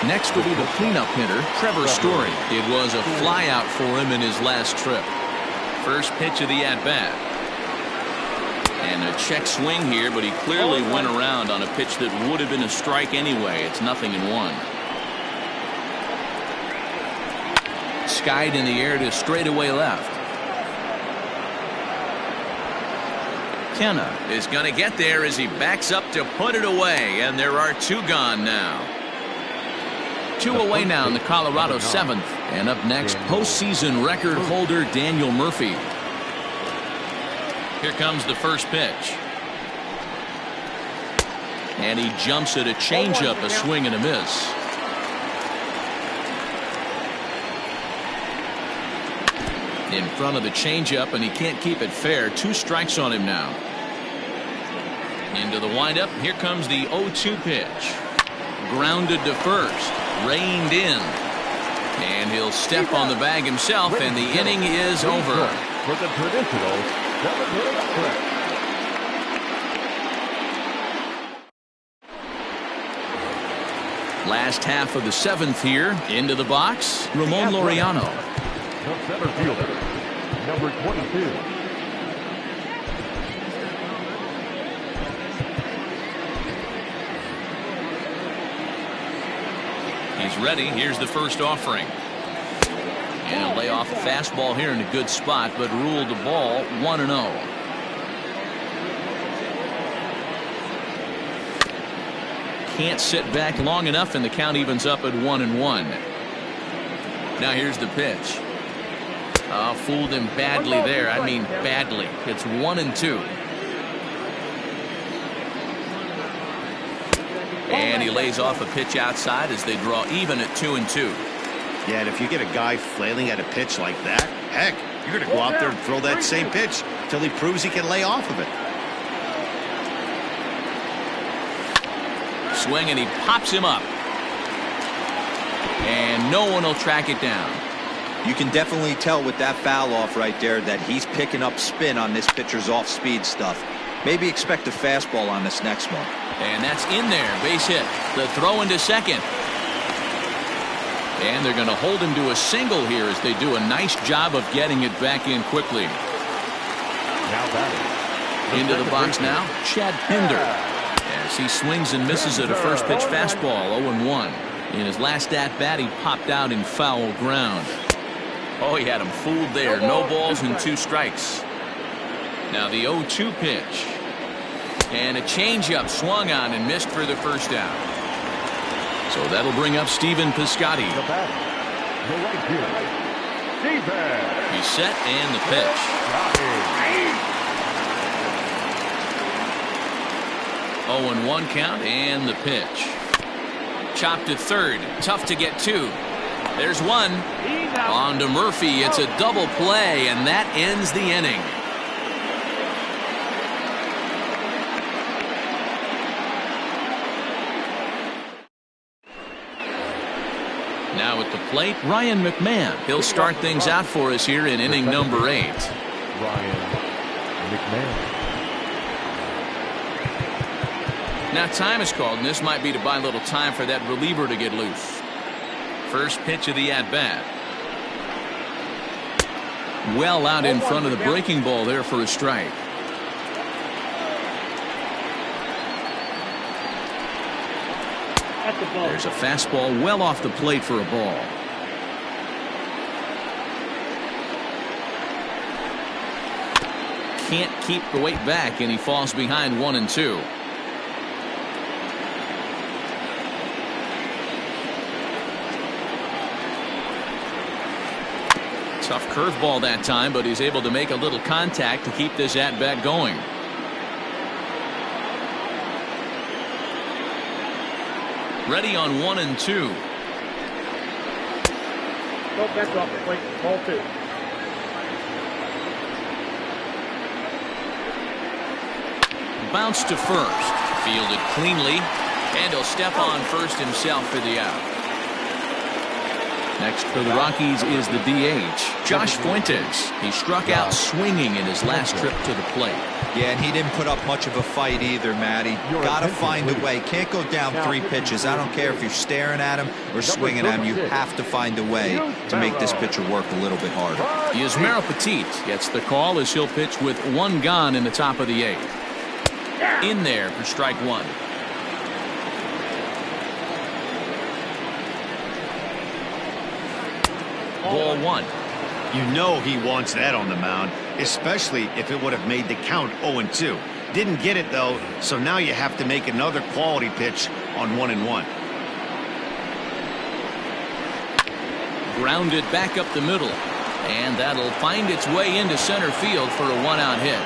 Next will be the cleanup hitter, Trevor Story. It was a flyout for him in his last trip. First pitch of the at-bat. And a check swing here, but he clearly went around on a pitch that would have been a strike anyway. It's 0-1. Skied in the air to straightaway left. Canha is going to get there as he backs up to put it away, and there are 2 gone now. 2 away now in the Colorado 7th. And up next, postseason record holder Daniel Murphy. Here comes the first pitch. And he jumps at a changeup, a swing and a miss. In front of the changeup, and he can't keep it fair. 2 strikes on him now. Into the windup. Here comes the 0-2 pitch. Grounded to first. Reined in. And he'll step on the bag himself, and the inning is over. For the traditional 7th stretch. Last half of the 7th here. Into the box, Ramon Laureano. The center fielder, number 22. He's ready. Here's the first offering. And he'll lay off a fastball here in a good spot, but ruled the ball 1-0. Can't sit back long enough, and the count evens up at 1-1. Now here's the pitch. Fooled him badly there. I mean badly. It's 1-2. And he lays off a pitch outside as they draw even at 2-2. Yeah, and if you get a guy flailing at a pitch like that, heck, you're going to go out there and throw that same pitch until he proves he can lay off of it. Swing, and he pops him up. And no one will track it down. You can definitely tell with that foul off right there that he's picking up spin on this pitcher's off-speed stuff. Maybe expect a fastball on this next one. And that's in there. Base hit. The throw into second. And they're going to hold him to a single here as they do a nice job of getting it back in quickly. Now batting. Into the box now, Chad Pinder. As he swings and misses at a first pitch fastball, 0-1. In his last at-bat, he popped out in foul ground. Oh, he had him fooled there. No balls and 2 strikes. Now the 0-2 pitch. And a changeup swung on and missed for the first out. So that'll bring up Stephen Piscotty. The batter, the right fielder, Stephen. He's set, and the pitch. 0-1 count, and the pitch. Chopped to third. Tough to get to. There's one. On to Murphy. It's a double play, and that ends the inning. Now at the plate, Ryan McMahon. He'll start things out for us here in inning number 8. Ryan McMahon. Now time is called, and this might be to buy a little time for that reliever to get loose. First pitch of the at-bat. Well out in front of the breaking ball there for a strike. There's a fastball well off the plate for a ball. Can't keep the weight back, and he falls behind 1-2. Tough curveball that time, but he's able to make a little contact to keep this at-bat going. Ready on 1-2. Nope, that's off the plate. Ball 2. Bounce to first. Fielded cleanly. And he'll step on first himself for the out. Next for the Rockies is the DH, Josh Fuentes. He struck out swinging in his last trip to the plate. Yeah, and he didn't put up much of a fight either, Matty. Got to find a way. Can't go down 3 pitches. I don't care if you're staring at him or swinging at him. You have to find a way to make this pitcher work a little bit harder. Yusmeiro Petit gets the call as he'll pitch with 1 gone in the top of the 8th. In there for strike 1. Ball 1. You know he wants that on the mound, especially if it would have made the count 0-2. Didn't get it, though, so now you have to make another quality pitch on 1-1. Grounded back up the middle. And that'll find its way into center field for a 1-out hit.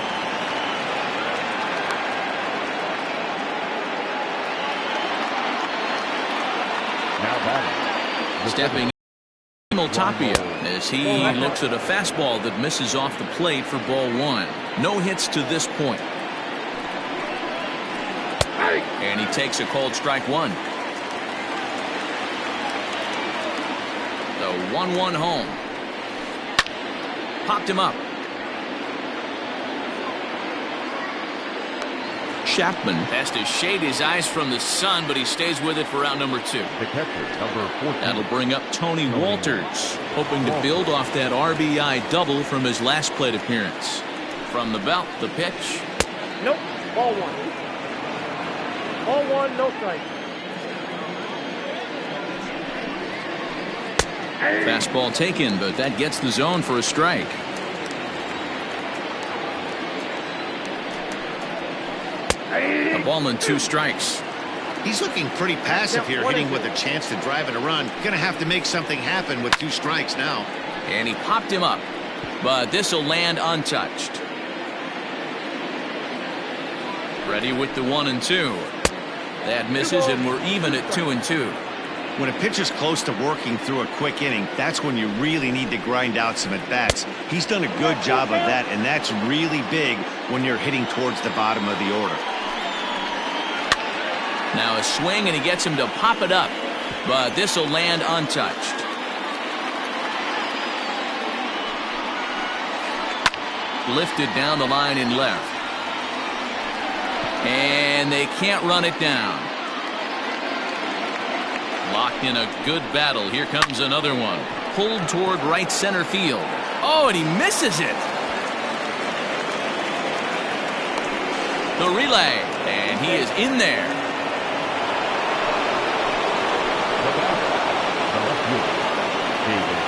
Stepping Tapia as he looks at a fastball that misses off the plate for ball one. No hits to this point. And he takes a called strike one. The 1-1 home. Popped him up. Chapman has to shade his eyes from the sun, but he stays with it for out number two. The catcher, number 14. That'll bring up Tony Walters, hoping to build off that RBI double from his last plate appearance. From the belt, the pitch. Nope. Ball one. Ball one, no strike. Fastball taken, but that gets the zone for a strike. A ball and 2 strikes. He's looking pretty passive here, hitting with a chance to drive it a run. Going to have to make something happen with 2 strikes now. And he popped him up, but this will land untouched. Ready with the 1-2. That misses, and we're even at 2-2. When a pitcher's close to working through a quick inning, that's when you really need to grind out some at-bats. He's done a good job of that, and that's really big when you're hitting towards the bottom of the order. Now a swing, and he gets him to pop it up, but this will land untouched. Lifted down the line in left. And they can't run it down. Locked in a good battle. Here comes another one. Pulled toward right center field. Oh, and he misses it. The relay, and he is in there.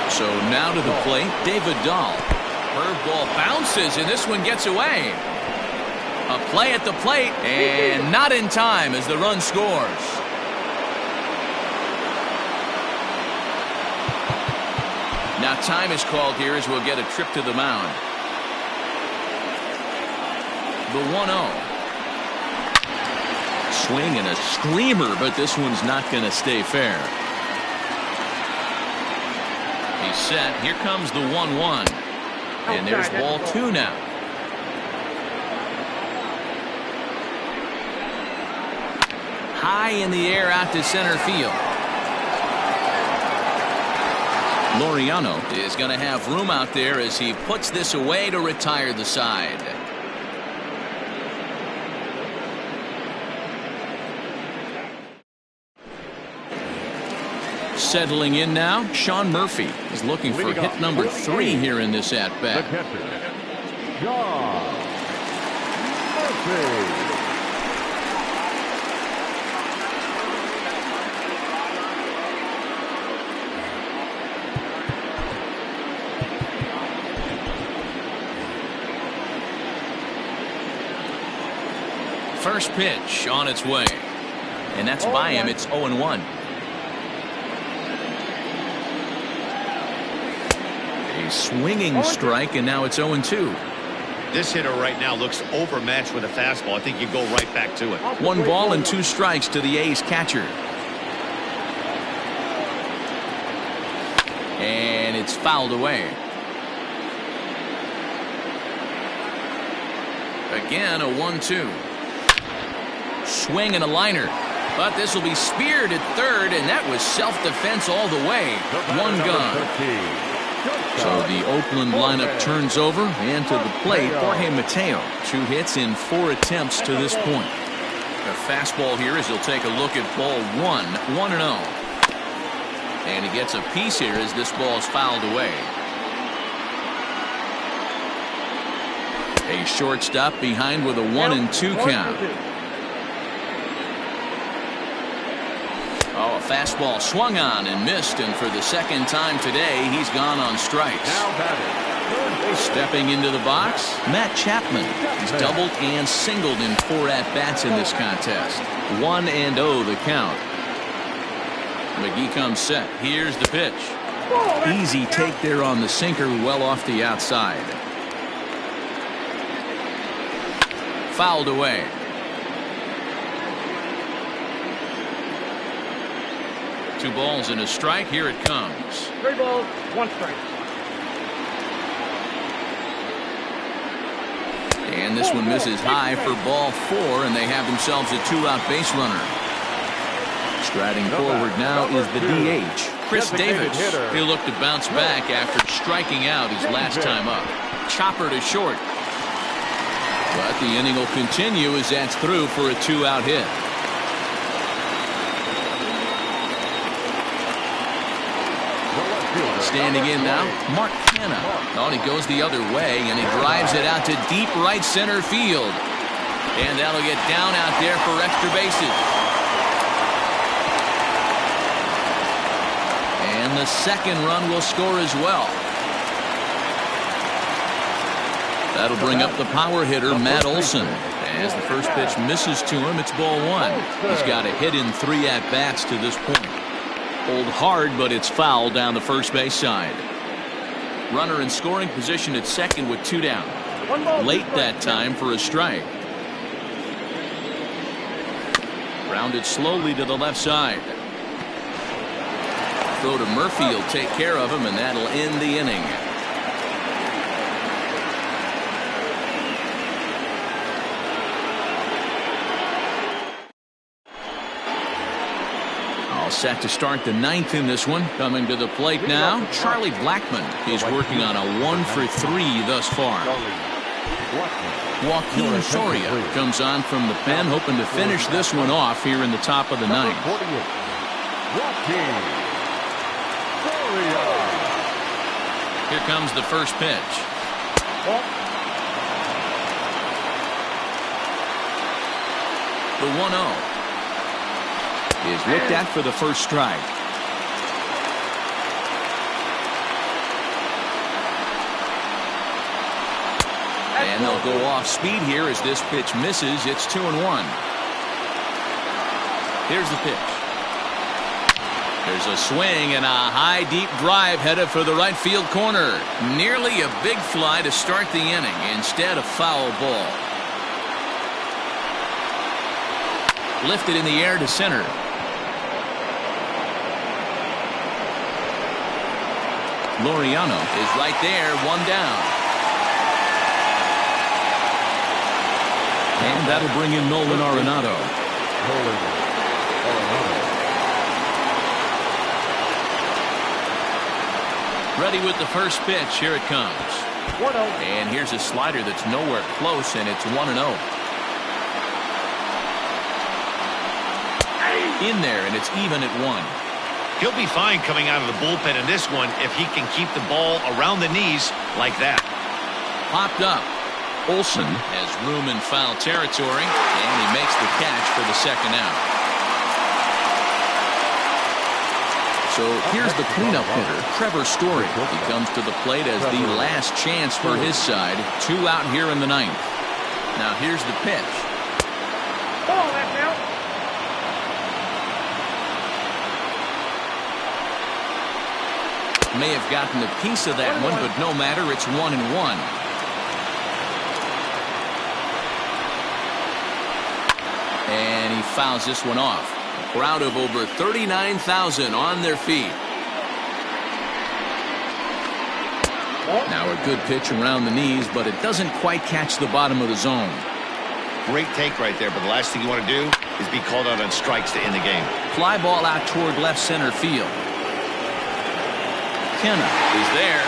So now to the plate, David Dahl. Curveball bounces, and this one gets away. A play at the plate, and not in time as the run scores. Now time is called here as we'll get a trip to the mound. The 1-0. Swing and a screamer, but this one's not going to stay fair. He's set. Here comes the 1-1. And there's ball 2 now. High in the air out to center field. Laureano is going to have room out there as he puts this away to retire the side. Settling in now, Sean Murphy is looking for hit number 3 here in this at-bat. The catcher, Sean Murphy. First pitch on its way. And that's by him. It's 0-1. A swinging strike, and now it's 0-2. This hitter right now looks overmatched with a fastball. I think you go right back to it. 1 ball and 2 strikes to the A's catcher. And it's fouled away. Again, a 1-2. Swing and a liner. But this will be speared at third, and that was self-defense all the way. 1 gone. So the Oakland lineup turns over, and to the plate, Jorge Mateo. 2 hits in 4 attempts to this point. The fastball here as he'll take a look at ball 1, 1-0. And he gets a piece here as this ball is fouled away. A shortstop behind with a 1-2 count. Oh, a fastball swung on and missed, and for the second time today, he's gone on strikes. Stepping into the box, Matt Chapman. He's doubled and singled in 4 at-bats in this contest. 1-0 the count. McGee comes set. Here's the pitch. Easy take there on the sinker, well off the outside. Fouled away. 2 balls and a strike. Here it comes. 3 balls, 1 strike. And this one misses high for ball 4, and they have themselves a 2-out base runner. Striding forward now is the DH, Chris Davis. He'll look to bounce back after striking out his last time up. Chopper to short. But the inning will continue as that's through for a 2-out hit. Standing in now, Mark Canha. Oh, and he goes the other way, and he drives it out to deep right center field. And that'll get down out there for extra bases. And the second run will score as well. That'll bring up the power hitter, Matt Olson. As the first pitch misses to him, it's ball 1. He's got a hit in 3 at-bats to this point. Pulled hard, but it's foul down the first base side. Runner in scoring position at second with 2 down. Late that time for a strike. Grounded slowly to the left side. Throw to Murphy will take care of him, and that'll end the inning. Set to start the 9th in this one. Coming to the plate now, Charlie Blackmon. He's working on a 1-for-3 thus far. Joaquin Soria comes on from the pen, hoping to finish this one off here in the top of the 9th. Here comes the first pitch. The 1-0. Is looked at for the first strike. And they'll go off speed here as this pitch misses. It's 2-1. Here's the pitch. There's a swing and a high deep drive headed for the right field corner. Nearly a big fly to start the inning. Instead, a foul ball. Lifted in the air to center. Laureano is right there, 1 down. And that'll bring in Nolan Arenado. Ready with the first pitch. Here it comes. 1-0. And here's a slider that's nowhere close, and it's 1-0. In there, and it's even at 1. He'll be fine coming out of the bullpen in this one if he can keep the ball around the knees like that. Popped up. Olson has room in foul territory, and he makes the catch for the second out. So here's the cleanup hitter, Trevor Story. He comes to the plate as the last chance for his side. 2 out here in the 9th. Now here's the pitch. Ball, that's out. May have gotten a piece of that one, but no matter. It's 1-1. And he fouls this one off. A crowd of over 39,000 on their feet. Now a good pitch around the knees, but it doesn't quite catch the bottom of the zone. Great take right there, but the last thing you want to do is be called out on strikes to end the game. Fly ball out toward left center field. Canha is there,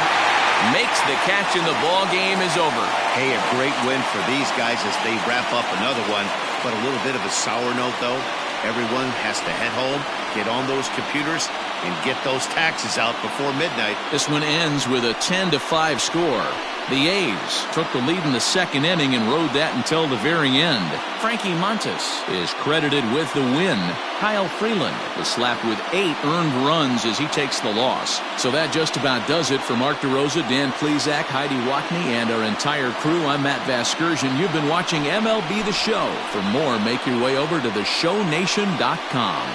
makes the catch, and the ball game is over. Hey, a great win for these guys as they wrap up another one, but a little bit of a sour note, though. Everyone has to head home, get on those computers, and get those taxes out before midnight. This one ends with a 10-5 score. The A's took the lead in the second inning and rode that until the very end. Frankie Montas is credited with the win. Kyle Freeland was slapped with 8 earned runs as he takes the loss. So that just about does it for Mark DeRosa, Dan Plesac, Heidi Watney, and our entire crew. I'm Matt Vasgersian. You've been watching MLB The Show. For more, make your way over to theshownation.com.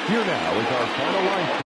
Here now is our final line